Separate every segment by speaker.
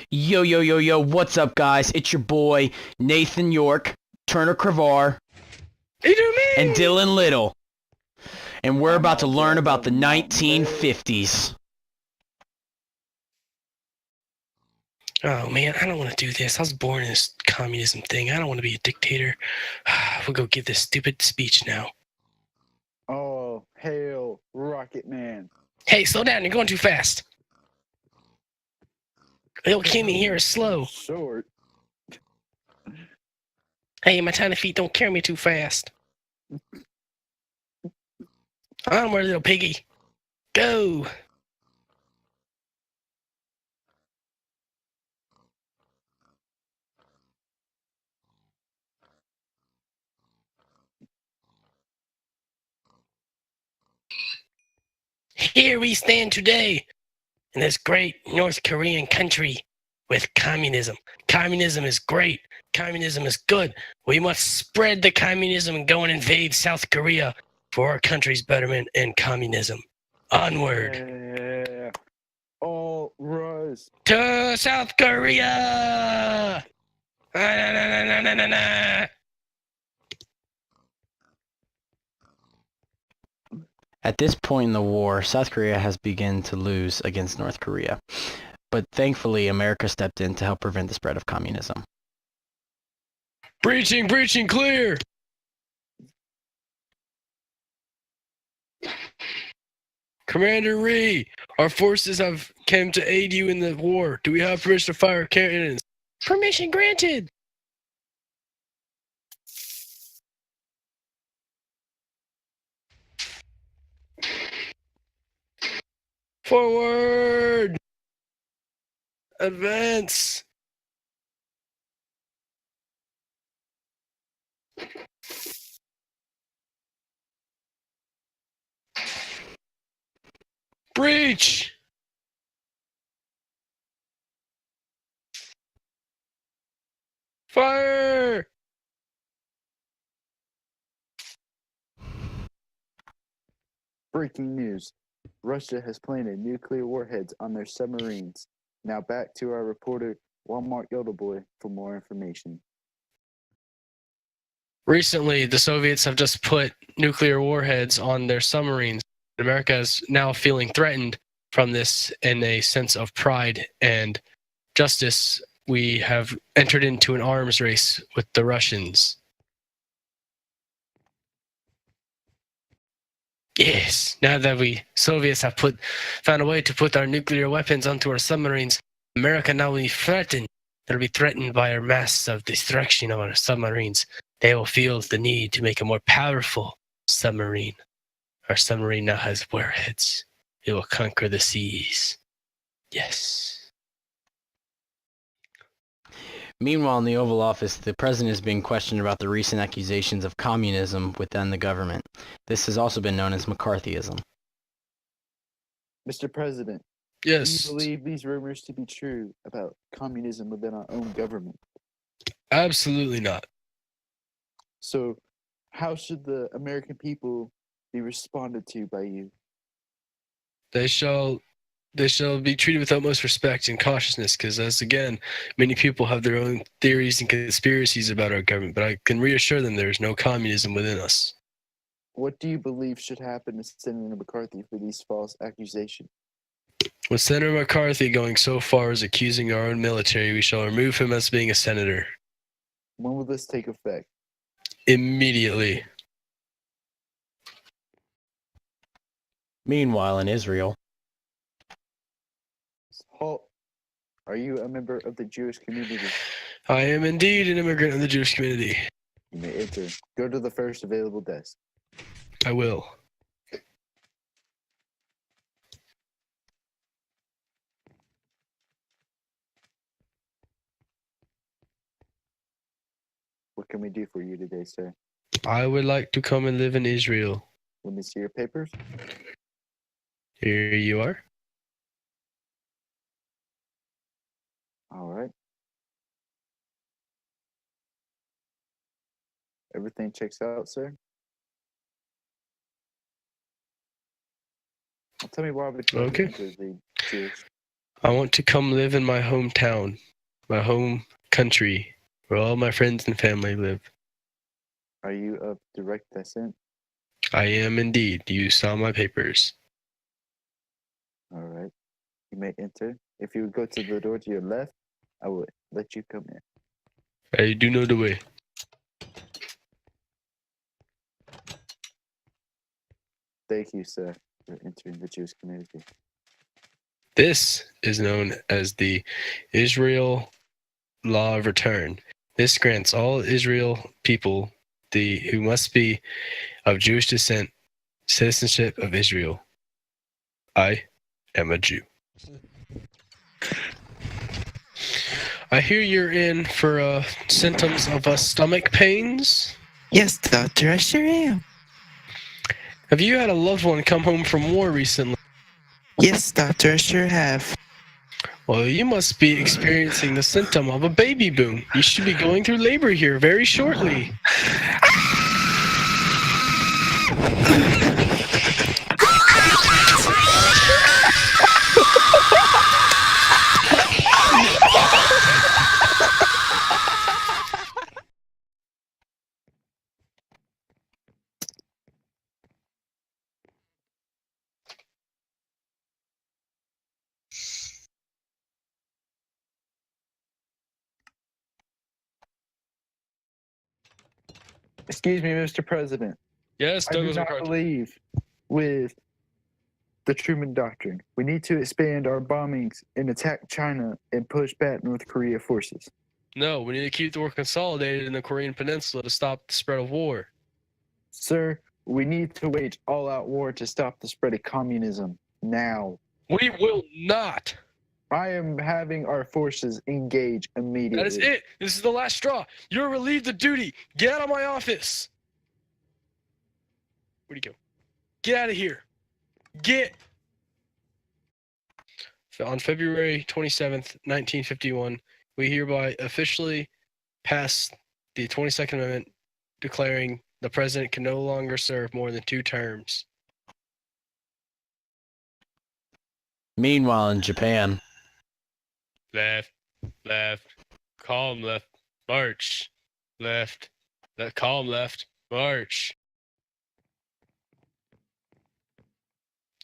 Speaker 1: Yo, yo, yo, yo, what's up, guys? It's your boy, Nathan York, Turner Cravar, and Dylan Little. And we're about to learn about the 1950s.
Speaker 2: Oh, man, I don't want to do this. I was born in this communism thing. I don't want to be a dictator. We'll go give this stupid speech now.
Speaker 3: Oh, hail, Rocket Man.
Speaker 2: Hey, slow down. You're going too fast. Little Kimmy here is slow.
Speaker 3: Short.
Speaker 2: Hey, my tiny feet don't carry me too fast. Onward, little piggy. Go. Here we stand today in this great North Korean country with communism. Communism is great. Communism is good. We must spread the communism and go and invade South Korea for our country's betterment and communism. Onward.
Speaker 3: Yeah. All rise.
Speaker 2: To South Korea! Na.
Speaker 1: At this point in the war, South Korea has begun to lose against North Korea. But thankfully, America stepped in to help prevent the spread of communism.
Speaker 2: Breaching, clear! Commander Ree, our forces have come to aid you in the war. Do we have permission to fire cannons? Permission granted! Forward! Advance! Breach! Fire!
Speaker 3: Breaking news. Russia has planted nuclear warheads on their submarines. Now back to our reporter, Walmart Yodelboy, for more information.
Speaker 2: Recently, the Soviets have just put nuclear warheads on their submarines. America is now feeling threatened from this in a sense of pride and justice. We have entered into an arms race with the Russians. Yes, now that we Soviets have found a way to put our nuclear weapons onto our submarines, America now will be threatened. They'll be threatened by our mass of destruction of our submarines. They will feel the need to make a more powerful submarine. Our submarine now has warheads. It will conquer the seas. Yes.
Speaker 1: Meanwhile, in the Oval Office, the president is being questioned about the recent accusations of communism within the government. This has also been known as McCarthyism.
Speaker 3: Mr. President,
Speaker 2: Yes.
Speaker 3: do you believe these rumors to be true about communism within our own government?
Speaker 2: Absolutely not.
Speaker 3: So, how should the American people be responded to by you?
Speaker 2: They shall be treated with utmost respect and cautiousness, because as again, many people have their own theories and conspiracies about our government, but I can reassure them there is no communism within us.
Speaker 3: What do you believe should happen to Senator McCarthy for these false accusations?
Speaker 2: With Senator McCarthy going so far as accusing our own military, we shall remove him as being a senator.
Speaker 3: When will this take effect?
Speaker 2: Immediately.
Speaker 1: Meanwhile, in Israel,
Speaker 3: Halt. Are you a member of the Jewish community?
Speaker 2: I am indeed an immigrant of the Jewish community.
Speaker 3: You may enter. Go to the first available desk.
Speaker 2: I will.
Speaker 3: What can we do for you today, sir?
Speaker 2: I would like to come and live in Israel.
Speaker 3: Let me see your papers.
Speaker 2: Here you are.
Speaker 3: All right. Everything checks out, sir. Tell me why would you
Speaker 2: Okay.
Speaker 3: enter the Jewish?
Speaker 2: I want to come live in my hometown, my home country, where all my friends and family live.
Speaker 3: Are you of direct descent?
Speaker 2: I am indeed. You saw my papers.
Speaker 3: All right. You may enter. If you would go to the door to your left, I would let you come in.
Speaker 2: I do know the way.
Speaker 3: Thank you, sir, for entering the Jewish community.
Speaker 2: This is known as the Israel Law of Return. This grants all Israel people who must be of Jewish descent citizenship of Israel. I am a Jew. I hear you're in for symptoms of stomach pains.
Speaker 4: Yes, doctor, I sure am.
Speaker 2: Have you had a loved one come home from war recently?
Speaker 4: Yes, doctor, I sure have.
Speaker 2: Well, you must be experiencing the symptom of a baby boom. You should be going through labor here very shortly.
Speaker 3: Excuse me, Mr. President.
Speaker 2: Yes,
Speaker 3: I do
Speaker 2: Douglas
Speaker 3: not
Speaker 2: McCarthy.
Speaker 3: believe with the Truman Doctrine. We need to expand our bombings and attack China and push back North Korea forces.
Speaker 2: No, we need to keep the war consolidated in the Korean Peninsula to stop the spread of war.
Speaker 3: Sir, we need to wage all-out war to stop the spread of communism now.
Speaker 2: We will not.
Speaker 3: I am having our forces engage immediately.
Speaker 2: That is it. This is the last straw. You're relieved of duty. Get out of my office. Where'd he go? Get out of here. Get. On February 27th, 1951, we hereby officially pass the 22nd Amendment declaring the president can no longer serve more than 2 terms.
Speaker 1: Meanwhile, in Japan,
Speaker 2: Left, calm left, march. Left, calm left, march.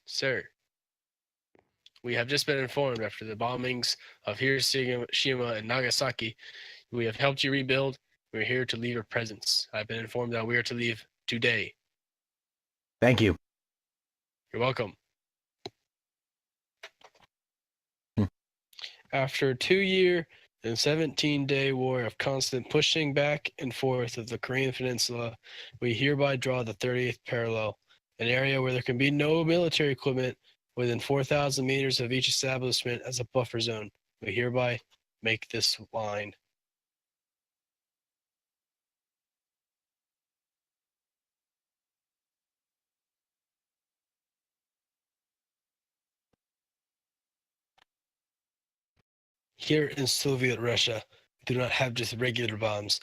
Speaker 2: Sir, we have just been informed after the bombings of Hiroshima and Nagasaki, we have helped you rebuild. We're here to leave your presence. I've been informed that we are to leave today.
Speaker 1: thank you.
Speaker 2: You're welcome. After a 2-year and 17-day war of constant pushing back and forth of the Korean Peninsula, we hereby draw the 30th parallel, an area where there can be no military equipment within 4,000 meters of each establishment as a buffer zone. We hereby make this line. Here in Soviet Russia, we do not have just regular bombs.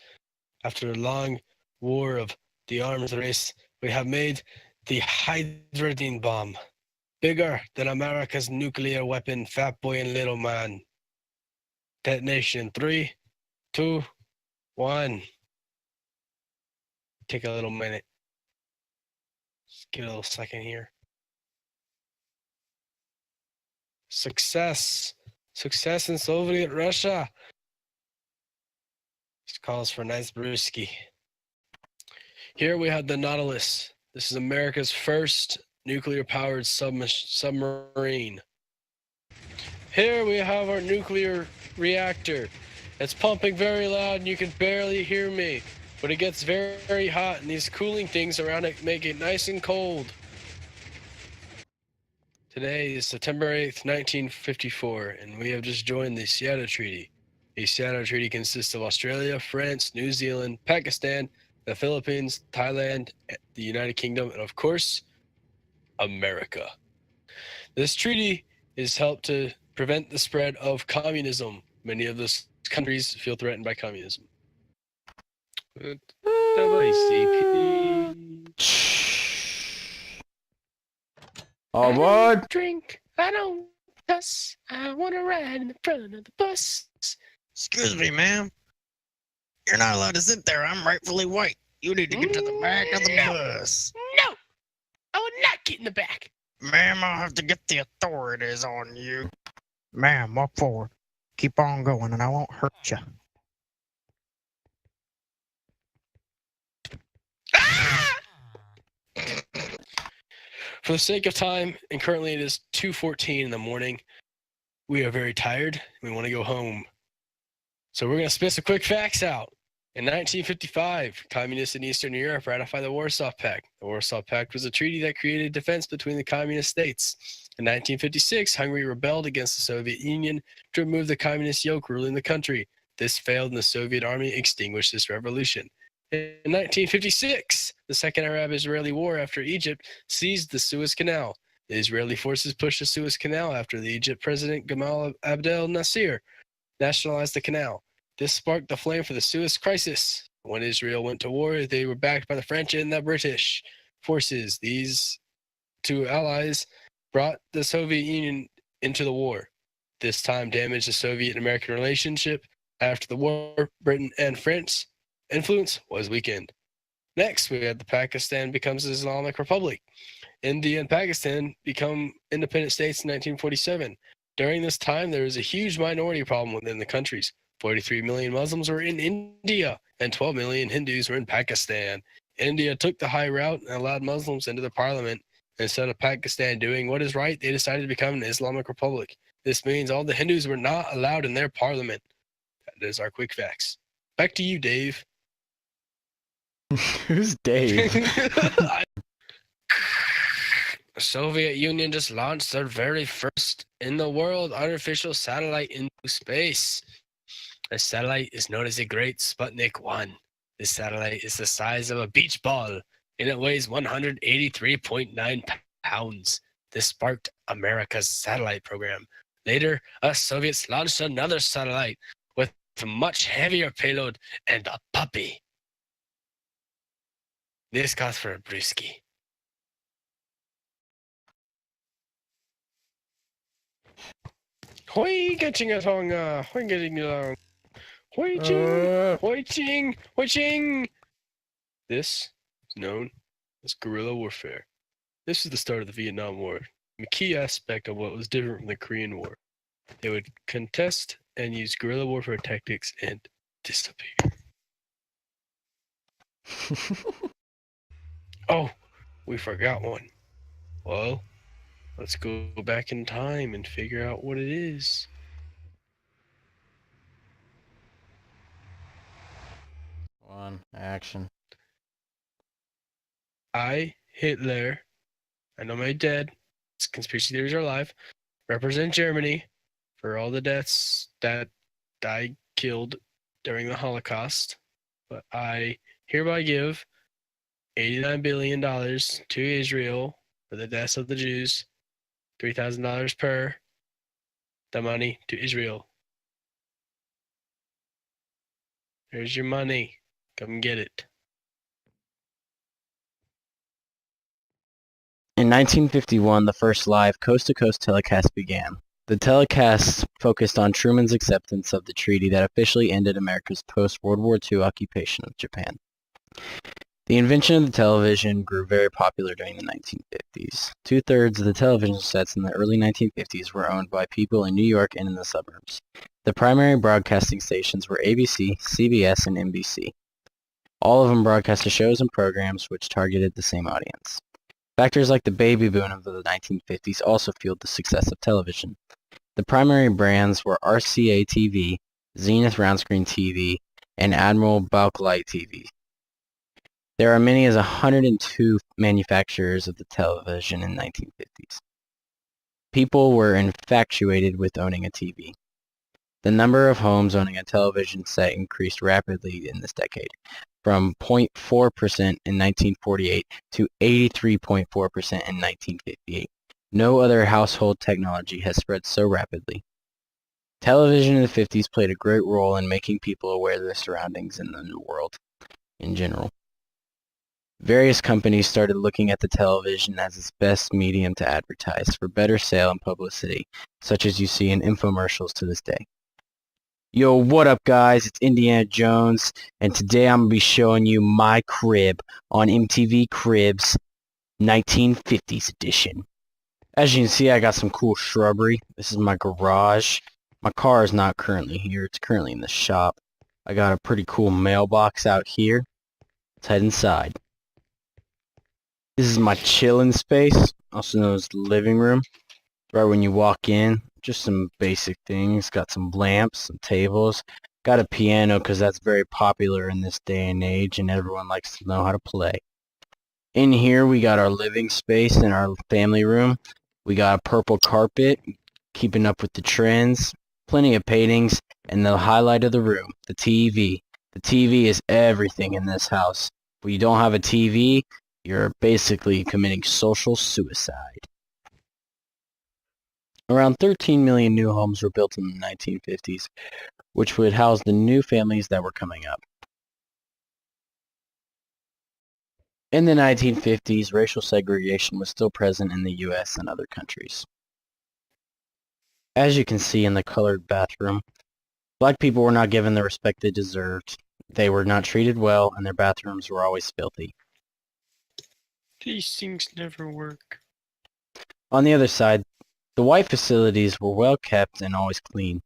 Speaker 2: After a long war of the arms race, we have made the hydrogen bomb, bigger than America's nuclear weapon, Fat Boy and Little Man. Detonation in 3, 2, 1. Take a little minute. Just give it a little second here. Success. Success in Soviet Russia. This calls for a nice brewski. Here we have the Nautilus. This is America's first nuclear-powered submarine. Here we have our nuclear reactor. It's pumping very loud and you can barely hear me, but it gets very, very hot and these cooling things around it make it nice and cold. Today is September 8th, 1954, and we have just joined the Seattle Treaty. The Seattle Treaty consists of Australia, France, New Zealand, Pakistan, the Philippines, Thailand, the United Kingdom, and of course, America. This treaty is helped to prevent the spread of communism. Many of those countries feel threatened by communism.
Speaker 1: All aboard.
Speaker 2: Drink. I don't Cuz I wanna ride in the front of the bus.
Speaker 5: Excuse me, ma'am. You're not allowed to sit there. I'm rightfully white. You need to get to the back of the
Speaker 2: No.
Speaker 5: bus.
Speaker 2: No! I will not get in the back.
Speaker 5: Ma'am, I'll have to get the authorities on you. Ma'am, walk forward. Keep on going and I won't hurt you.
Speaker 2: Ah! For the sake of time, and currently it is 2:14 in the morning, we are very tired. We want to go home. So we're going to spit some quick facts out. In 1955, communists in Eastern Europe ratified the Warsaw Pact. The Warsaw Pact was a treaty that created defense between the communist states. In 1956, Hungary rebelled against the Soviet Union to remove the communist yoke ruling the country. This failed and the Soviet army extinguished this revolution. In 1956, the Second Arab-Israeli War after Egypt seized the Suez Canal. The Israeli forces pushed the Suez Canal after the Egypt president Gamal Abdel Nasser nationalized the canal. This sparked the flame for the Suez Crisis. When Israel went to war, they were backed by the French and the British forces. These two allies brought the Soviet Union into the war. This time damaged the Soviet-American relationship. After the war, Britain and France influence was weakened. Next, we had the Pakistan becomes an Islamic Republic. India and Pakistan become independent states in 1947. During this time, there was a huge minority problem within the countries. 43 million Muslims were in India, and 12 million Hindus were in Pakistan. India took the high route and allowed Muslims into the parliament. Instead of Pakistan doing what is right, they decided to become an Islamic Republic. This means all the Hindus were not allowed in their parliament. That is our quick facts. Back to you, Dave.
Speaker 1: Who's Dave?
Speaker 2: The Soviet Union just launched their very first in the world artificial satellite into space. The satellite is known as the Great Sputnik 1. This satellite is the size of a beach ball and it weighs 183.9 pounds. This sparked America's satellite program. Later, us Soviets launched another satellite with a much heavier payload and a puppy. This calls for a brewski. Hoi, getting a tonga. Hoi, getting along. Hoi, ching. Hoi, ching. Hoi, ching. This is known as guerrilla warfare. This is the start of the Vietnam War, a key aspect of what was different from the Korean War. They would contest and use guerrilla warfare tactics and disappear. Oh, we forgot one. Well, let's go back in time and figure out what it is.
Speaker 1: One action.
Speaker 2: I, Hitler, I know my dead, conspiracy theories are alive, represent Germany for all the deaths that I killed during the Holocaust. But I hereby give $89 billion to Israel for the deaths of the Jews, $3,000 per the money to Israel. There's your money. Come get it.
Speaker 1: In 1951, the first live coast-to-coast telecast began. The telecasts focused on Truman's acceptance of the treaty that officially ended America's post-World War II occupation of Japan. The invention of the television grew very popular during the 1950s. Two-thirds of the television sets in the early 1950s were owned by people in New York and in the suburbs. The primary broadcasting stations were ABC, CBS, and NBC. All of them broadcasted shows and programs which targeted the same audience. Factors like the baby boom of the 1950s also fueled the success of television. The primary brands were RCA TV, Zenith Roundscreen TV, and Admiral Bakelite TV. There are many as 102 manufacturers of the television in the 1950s. People were infatuated with owning a TV. The number of homes owning a television set increased rapidly in this decade, from 0.4% in 1948 to 83.4% in 1958. No other household technology has spread so rapidly. Television in the 50s played a great role in making people aware of their surroundings in the new world in general. Various companies started looking at the television as its best medium to advertise for better sale and publicity, such as you see in infomercials to this day. Yo, what up guys? It's Indiana Jones, and today I'm going to be showing you my crib on MTV Cribs 1950s edition. As you can see, I got some cool shrubbery. This is my garage. My car is not currently here. It's currently in the shop. I got a pretty cool mailbox out here. Let's head inside. This is my chilling space, also known as the living room. Right when you walk in, just some basic things. Got some lamps, some tables. Got a piano because that's very popular in this day and age and everyone likes to know how to play. In here we got our living space and our family room. We got a purple carpet, keeping up with the trends, plenty of paintings, and the highlight of the room, the TV. The TV is everything in this house. When you don't have a TV, you're basically committing social suicide. Around 13 million new homes were built in the 1950s, which would house the new families that were coming up. In the 1950s, racial segregation was still present in the US and other countries. As you can see in the colored bathroom, black people were not given the respect they deserved. They were not treated well, and their bathrooms were always filthy.
Speaker 2: These things never work.
Speaker 1: On the other side, the white facilities were well kept and always clean.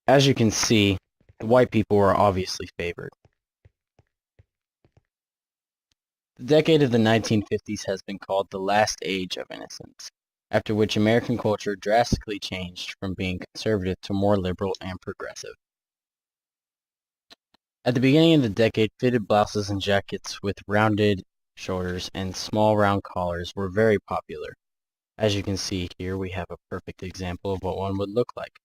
Speaker 1: As you can see, the white people were obviously favored. The decade of the 1950s has been called the last age of innocence, after which American culture drastically changed from being conservative to more liberal and progressive. At the beginning of the decade, fitted blouses and jackets with rounded shoulders and small round collars were very popular. As you can see here, we have a perfect example of what one would look like.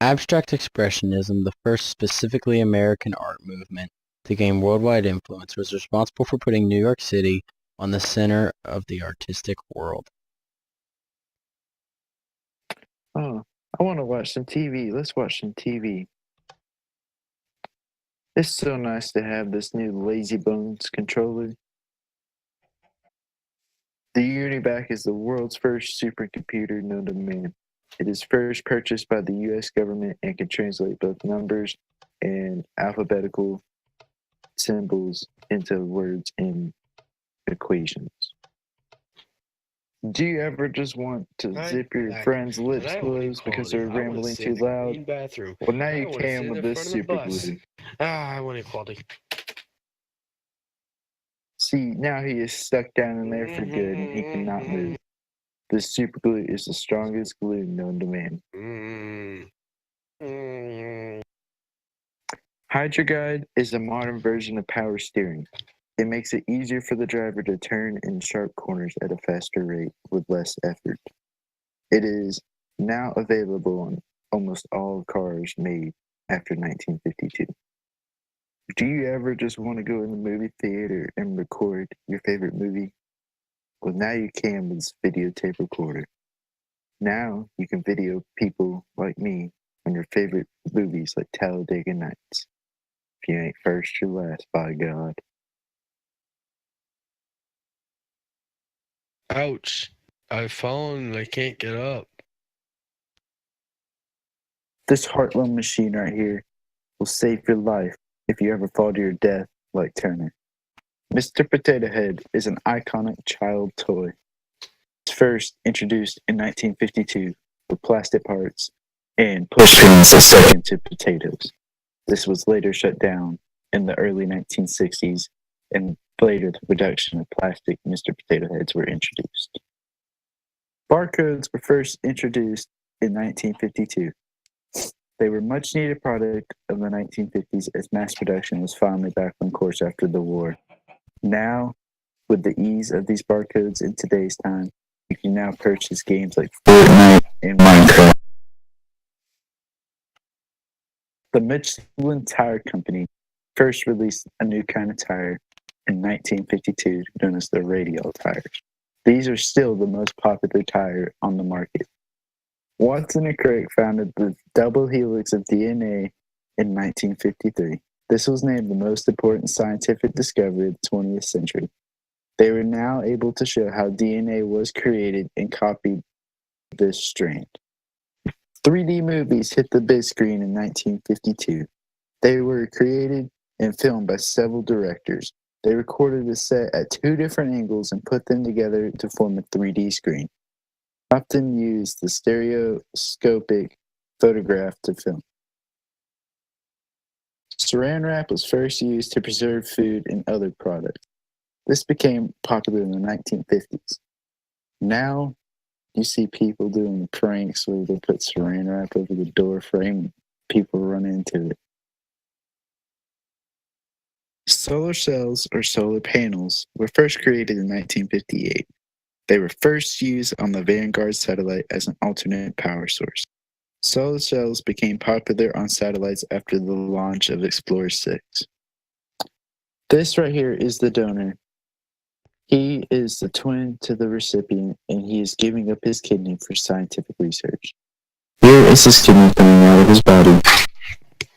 Speaker 1: Abstract Expressionism, the first specifically American art movement to gain worldwide influence, was responsible for putting New York City on the center of the artistic world.
Speaker 3: Oh, I want to watch some TV. Let's watch some TV. It's so nice to have this new Lazy Bones controller. The Univac is the world's first supercomputer known to man. It is first purchased by the U.S. government and can translate both numbers and alphabetical symbols into words and equations. Do you ever just want to zip your friend's lips closed because they're rambling too loud?
Speaker 2: Bathroom.
Speaker 3: Well, now you can with this super glue.
Speaker 2: I want equality.
Speaker 3: See, now he is stuck down in there for good and he cannot move. This super glue is the strongest glue known to man. HydroGuide is a modern version of power steering. It makes it easier for the driver to turn in sharp corners at a faster rate with less effort. It is now available on almost all cars made after 1952. Do you ever just want to go in the movie theater and record your favorite movie? Well, now you can with this videotape recorder. Now you can video people like me on your favorite movies like Talladega Nights. If you ain't first, you're last, by God.
Speaker 2: Ouch. I've fallen and I can't get up.
Speaker 3: This heart lung machine right here will save your life if you ever fall to your death like Turner. Mr. Potato Head is an iconic child toy. It's first introduced in 1952 with plastic parts and push pins that stuck into potatoes. This was later shut down in the early 1960s, and later the production of plastic Mr. Potato Heads were introduced. Barcodes were first introduced in 1952. They were a much needed product of the 1950s as mass production was finally back on course after the war. Now, with the ease of these barcodes in today's time, you can now purchase games like Fortnite and Minecraft. The Michelin Tire Company first released a new kind of tire in 1952 known as the radial tires. These are still the most popular tire on the market. Watson and Crick founded the double helix of DNA in 1953. This was named the most important scientific discovery of the 20th century. They were now able to show how DNA was created and copied this strand. 3D movies hit the big screen in 1952. They were created and filmed by several directors. They recorded a set at 2 different angles and put them together to form a 3D screen. Often used the stereoscopic photograph to film. Saran wrap was first used to preserve food and other products. This became popular in the 1950s. Now, you see people doing pranks where they put saran wrap over the door frame and people run into it. Solar cells, or solar panels, were first created in 1958. They were first used on the Vanguard satellite as an alternate power source. Solar cells became popular on satellites after the launch of Explorer 6. This right here is the donor. He is the twin to the recipient, and he is giving up his kidney for scientific research. Here is his kidney coming out of his body.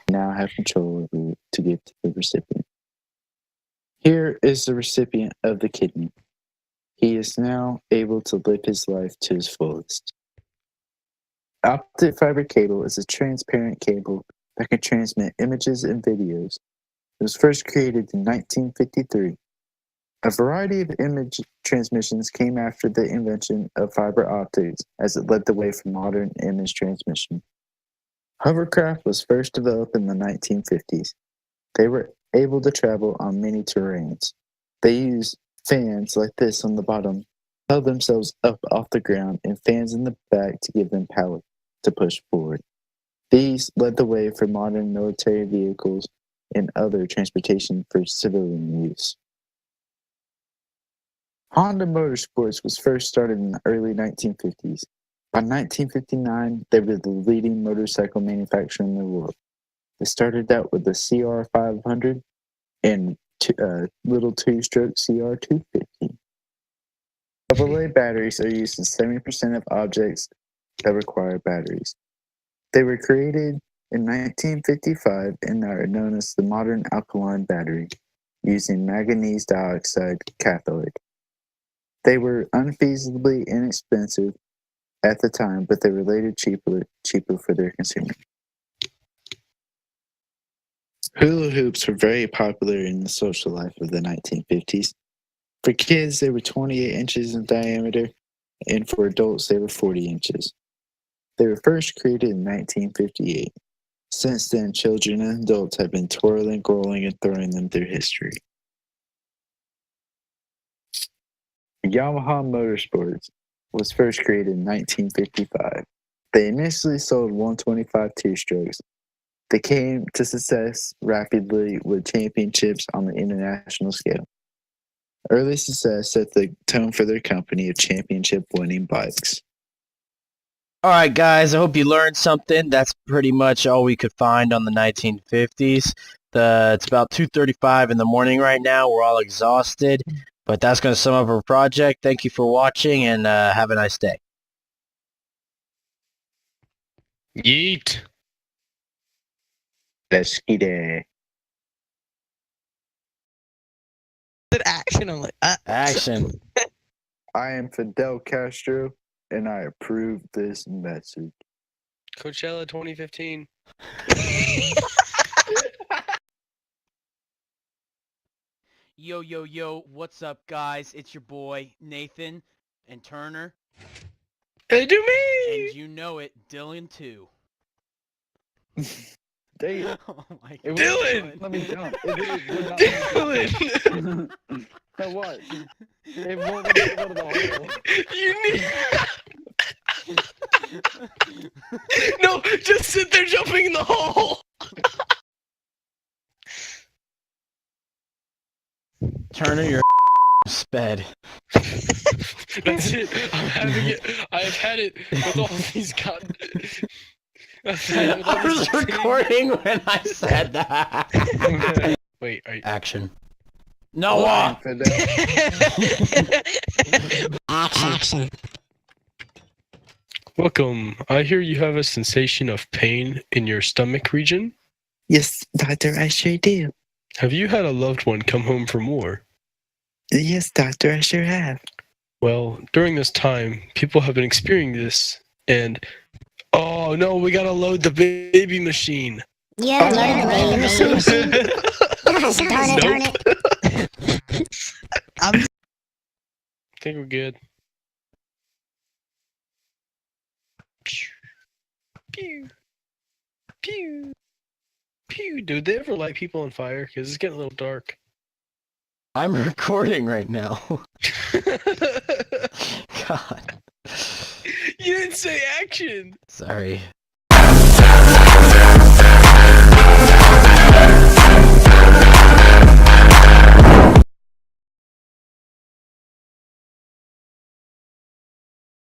Speaker 3: Now have control over it to give to the recipient. Here is the recipient of the kidney. He is now able to live his life to his fullest. Optic fiber cable is a transparent cable that can transmit images and videos. It was first created in 1953. A variety of image transmissions came after the invention of fiber optics as it led the way for modern image transmission. Hovercraft was first developed in the 1950s. They were able to travel on many terrains. They used fans like this on the bottom, held themselves up off the ground, and fans in the back to give them power to push forward. These led the way for modern military vehicles and other transportation for civilian use. Honda Motorsports was first started in the early 1950s. By 1959, they were the leading motorcycle manufacturer in the world. They started out with the CR500 and little two-stroke CR250. AA batteries are used in 70% of objects that require batteries. They were created in 1955 and are known as the modern alkaline battery, using manganese dioxide cathode. They were unfeasibly inexpensive at the time, but they were later cheaper for their consumers. Hula hoops were very popular in the social life of the 1950s. For kids, they were 28 inches in diameter, and for adults, they were 40 inches. They were first created in 1958. Since then, children and adults have been twirling, rolling, and throwing them through history. Yamaha Motorsports was first created in 1955. They initially sold 125 two-strokes. They came to success rapidly with championships on the international scale. Early success set the tone for their company of championship-winning bikes.
Speaker 1: All right, guys, I hope you learned something. That's pretty much all we could find on the 1950s. It's about 2:35 in the morning right now. We're all exhausted, but that's going to sum up our project. Thank you for watching, and have a nice day.
Speaker 2: Yeet.
Speaker 3: Let's get it.
Speaker 5: Action. I'm like,
Speaker 1: Action.
Speaker 3: I am Fidel Castro, and I approve this message.
Speaker 2: Coachella 2015.
Speaker 1: Yo, yo, yo, what's up, guys? It's your boy, Nathan and Turner.
Speaker 2: Hey, do me!
Speaker 1: And you know it, Dylan, too.
Speaker 3: Dang it.
Speaker 1: Oh my
Speaker 3: It
Speaker 1: God.
Speaker 2: Dylan!
Speaker 3: Let me jump. It
Speaker 2: Dylan!
Speaker 3: Now what? It won't let me go to the hole.
Speaker 2: You need... No, just sit there jumping in the hole!
Speaker 1: Turner, you're sped.
Speaker 2: That's it. I'm having it. I've had it with all these
Speaker 1: I was recording when I said that.
Speaker 2: Wait, are you...
Speaker 1: Action. Noah!
Speaker 5: action.
Speaker 2: Welcome. I hear you have a sensation of pain in your stomach region.
Speaker 4: Yes, Doctor, I sure do.
Speaker 2: Have you had a loved one come home from war?
Speaker 4: Yes, Doctor, I sure have.
Speaker 2: Well, during this time, people have been experiencing this, and oh no, we gotta load the baby machine.
Speaker 6: Yeah, load the baby machine. Gosh, darn it.
Speaker 2: I think we're good. Pew, pew, pew, pew. Do they ever light people on fire? Because it's getting a little dark.
Speaker 1: I'm recording right now. God.
Speaker 2: You didn't say action.
Speaker 1: Sorry.